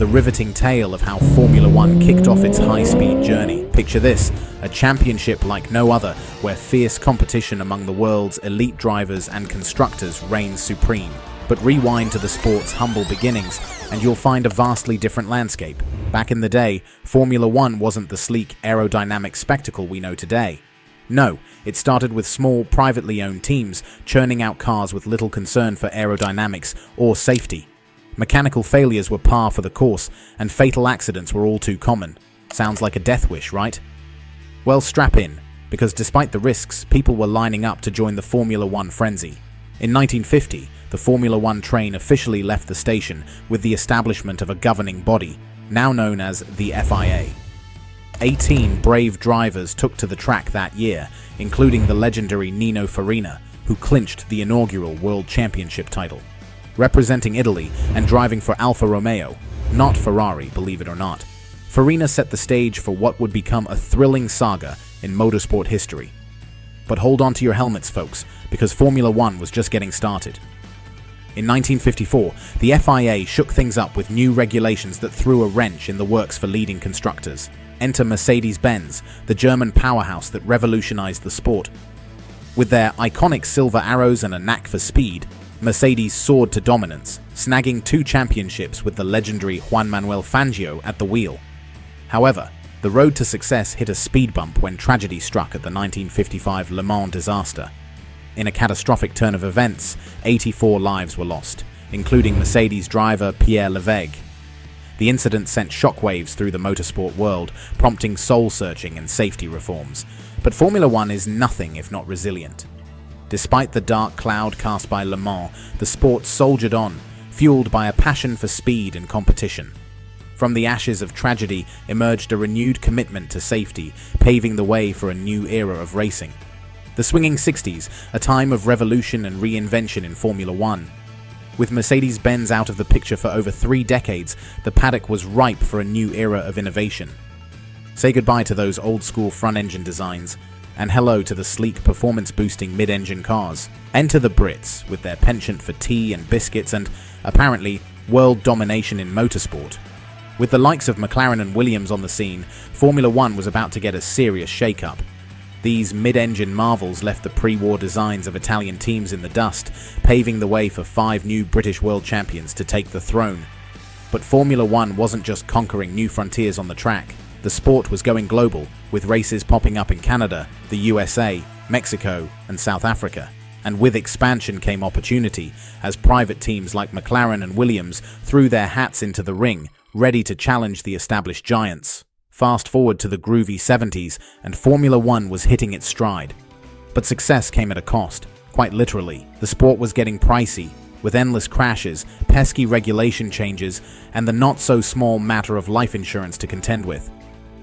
the riveting tale of how Formula One kicked off its high-speed journey. Picture this, a championship like no other, where fierce competition among the world's elite drivers and constructors reigns supreme. But rewind to the sport's humble beginnings, and you'll find a vastly different landscape. Back in the day, Formula One wasn't the sleek, aerodynamic spectacle we know today. No, it started with small, privately owned teams, churning out cars with little concern for aerodynamics or safety. Mechanical failures were par for the course, and fatal accidents were all too common. Sounds like a death wish, right? Well, strap in, because despite the risks, people were lining up to join the Formula One frenzy. In 1950, the Formula One train officially left the station with the establishment of a governing body, now known as the FIA. 18 brave drivers took to the track that year, including the legendary Nino Farina, who clinched the inaugural World Championship title. Representing Italy and driving for Alfa Romeo, not Ferrari, believe it or not, Farina set the stage for what would become a thrilling saga in motorsport history. But hold on to your helmets, folks, because Formula One was just getting started. In 1954, the FIA shook things up with new regulations that threw a wrench in the works for leading constructors. Enter Mercedes-Benz, the German powerhouse that revolutionized the sport. With their iconic silver arrows and a knack for speed, Mercedes soared to dominance, snagging 2 championships with the legendary Juan Manuel Fangio at the wheel. However, the road to success hit a speed bump when tragedy struck at the 1955 Le Mans disaster. In a catastrophic turn of events, 84 lives were lost, including Mercedes driver Pierre Levegh. The incident sent shockwaves through the motorsport world, prompting soul-searching and safety reforms. But Formula One is nothing if not resilient. Despite the dark cloud cast by Le Mans, the sport soldiered on, fueled by a passion for speed and competition. From the ashes of tragedy emerged a renewed commitment to safety, paving the way for a new era of racing. The swinging 60s, a time of revolution and reinvention in Formula One. With Mercedes-Benz out of the picture for over 3 decades, the paddock was ripe for a new era of innovation. Say goodbye to those old-school front-engine designs, and hello to the sleek, performance-boosting mid-engine cars. Enter the Brits, with their penchant for tea and biscuits and, apparently, world domination in motorsport. With the likes of McLaren and Williams on the scene, Formula One was about to get a serious shake-up. These mid-engine marvels left the pre-war designs of Italian teams in the dust, paving the way for 5 new British world champions to take the throne. But Formula One wasn't just conquering new frontiers on the track. The sport was going global, with races popping up in Canada, the USA, Mexico, and South Africa. And with expansion came opportunity, as private teams like McLaren and Williams threw their hats into the ring, ready to challenge the established giants. Fast forward to the groovy 70s, and Formula One was hitting its stride. But success came at a cost. Quite literally, the sport was getting pricey, with endless crashes, pesky regulation changes, and the not-so-small matter of life insurance to contend with.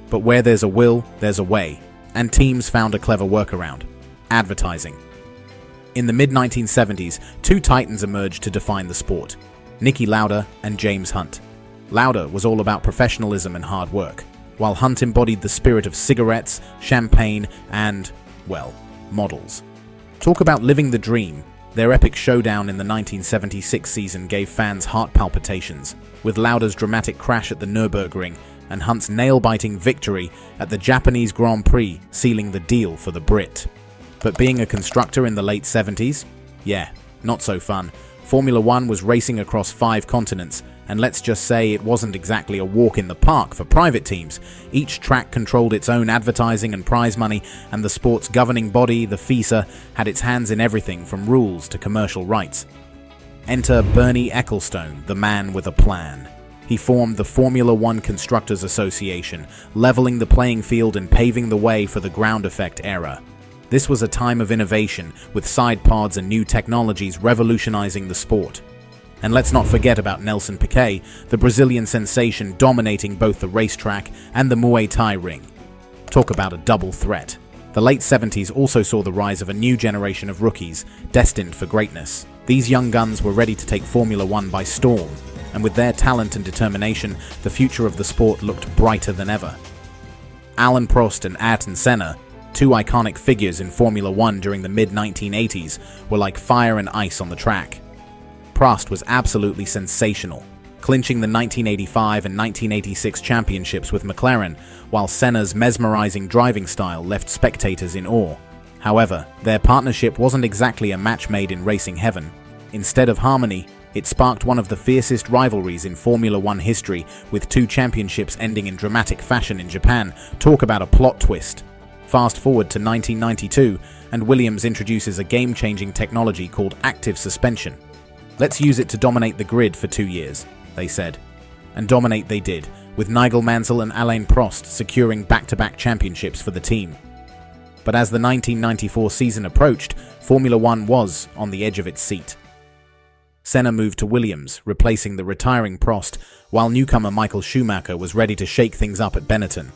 But where there's a will, there's a way, and teams found a clever workaround: advertising. In the mid-1970s, 2 titans emerged to define the sport: Niki Lauda and James Hunt. Lauda was all about professionalism and hard work, while Hunt embodied the spirit of cigarettes, champagne, and, well, models. Talk about living the dream. Their epic showdown in the 1976 season gave fans heart palpitations, with Lauda's dramatic crash at the Nürburgring and Hunt's nail-biting victory at the Japanese Grand Prix sealing the deal for the Brit. But being a constructor in the late 70s? Yeah, not so fun. Formula One was racing across 5 continents, and let's just say it wasn't exactly a walk in the park for private teams. Each track controlled its own advertising and prize money, and the sport's governing body, the FISA, had its hands in everything from rules to commercial rights. Enter Bernie Ecclestone, the man with a plan. He formed the Formula One Constructors Association, leveling the playing field and paving the way for the ground effect era. This was a time of innovation, with side pods and new technologies revolutionizing the sport. And let's not forget about Nelson Piquet, the Brazilian sensation dominating both the racetrack and the Muay Thai ring. Talk about a double threat. The late 70s also saw the rise of a new generation of rookies, destined for greatness. These young guns were ready to take Formula One by storm, and with their talent and determination, the future of the sport looked brighter than ever. Alain Prost and Ayrton Senna, 2 iconic figures in Formula One during the mid-1980s, were like fire and ice on the track. Prost was absolutely sensational. clinching the 1985 and 1986 championships with McLaren, while Senna's mesmerizing driving style left spectators in awe. However, their partnership wasn't exactly a match made in racing heaven. Instead of harmony, it sparked one of the fiercest rivalries in Formula One history, with two championships ending in dramatic fashion in Japan. Talk about a plot twist. Fast forward to 1992, and Williams introduces a game-changing technology called active suspension. "Let's use it to dominate the grid for 2 years," they said. And dominate they did, with Nigel Mansell and Alain Prost securing back-to-back championships for the team. But as the 1994 season approached, Formula One was on the edge of its seat. Senna moved to Williams, replacing the retiring Prost, while newcomer Michael Schumacher was ready to shake things up at Benetton.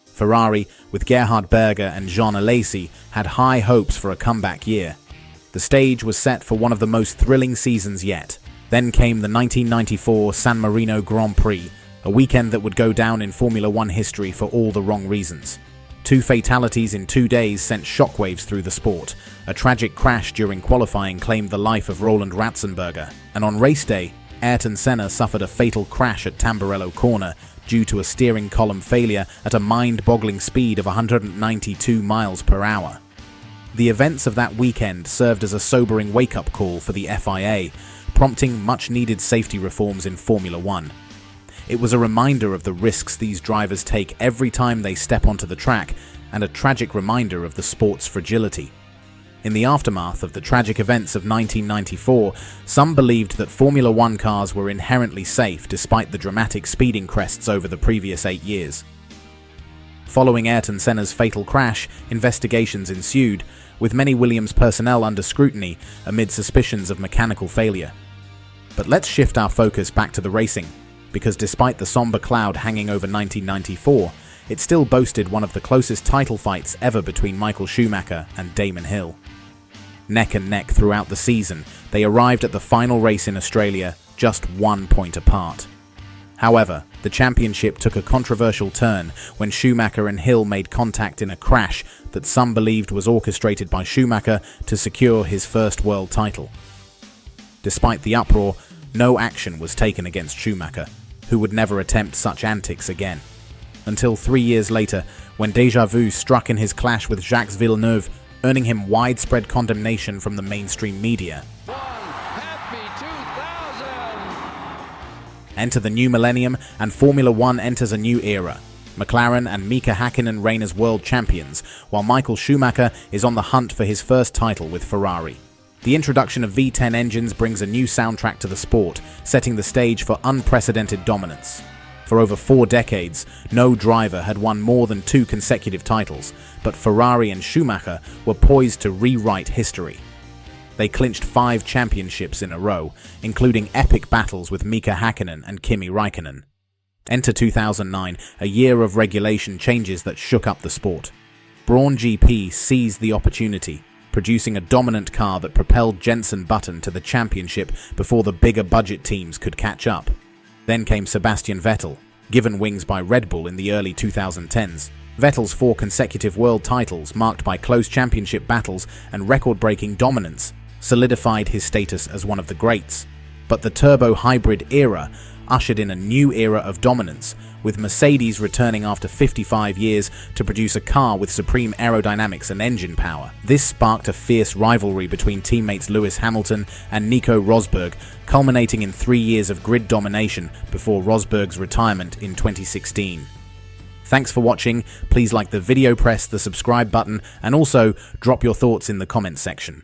Ferrari, with Gerhard Berger and Jean Alesi, had high hopes for a comeback year. The stage was set for one of the most thrilling seasons yet. Then came the 1994 San Marino Grand Prix, a weekend that would go down in Formula One history for all the wrong reasons. 2 fatalities in 2 days sent shockwaves through the sport. A tragic crash during qualifying claimed the life of Roland Ratzenberger, and on race day, Ayrton Senna suffered a fatal crash at Tamburello Corner due to a steering column failure at a mind-boggling speed of 192 miles per hour. The events of that weekend served as a sobering wake-up call for the FIA, prompting much-needed safety reforms in Formula One. It was a reminder of the risks these drivers take every time they step onto the track, and a tragic reminder of the sport's fragility. In the aftermath of the tragic events of 1994, some believed that Formula One cars were inherently safe despite the dramatic speeding crests over the previous 8 years. Following Ayrton Senna's fatal crash, investigations ensued, with many Williams personnel under scrutiny amid suspicions of mechanical failure. But let's shift our focus back to the racing, because despite the somber cloud hanging over 1994, it still boasted one of the closest title fights ever between Michael Schumacher and Damon Hill. Neck and neck throughout the season, they arrived at the final race in Australia just 1 point apart. However, the championship took a controversial turn when Schumacher and Hill made contact in a crash that some believed was orchestrated by Schumacher to secure his first world title. Despite the uproar, no action was taken against Schumacher, who would never attempt such antics again. Until 3 years later, when déjà vu struck in his clash with Jacques Villeneuve, earning him widespread condemnation from the mainstream media. Enter the new millennium, and Formula One enters a new era. McLaren and Mika Häkkinen reign as world champions, while Michael Schumacher is on the hunt for his first title with Ferrari. The introduction of V10 engines brings a new soundtrack to the sport, setting the stage for unprecedented dominance. For over 4 decades, no driver had won more than 2 consecutive titles, but Ferrari and Schumacher were poised to rewrite history. They clinched 5 championships in a row, including epic battles with Mika Häkkinen and Kimi Räikkönen. Enter 2009, a year of regulation changes that shook up the sport. Brawn GP seized the opportunity, producing a dominant car that propelled Jenson Button to the championship before the bigger budget teams could catch up. Then came Sebastian Vettel, given wings by Red Bull in the early 2010s. Vettel's 4 consecutive world titles, marked by close championship battles and record-breaking dominance, solidified his status as one of the greats. But the turbo hybrid era ushered in a new era of dominance, with Mercedes returning after 55 years to produce a car with supreme aerodynamics and engine power. This sparked a fierce rivalry between teammates Lewis Hamilton and Nico Rosberg, culminating in 3 years of grid domination before Rosberg's retirement in 2016. Thanks for watching. Please like the video, press the subscribe button, and also drop your thoughts in the comments section.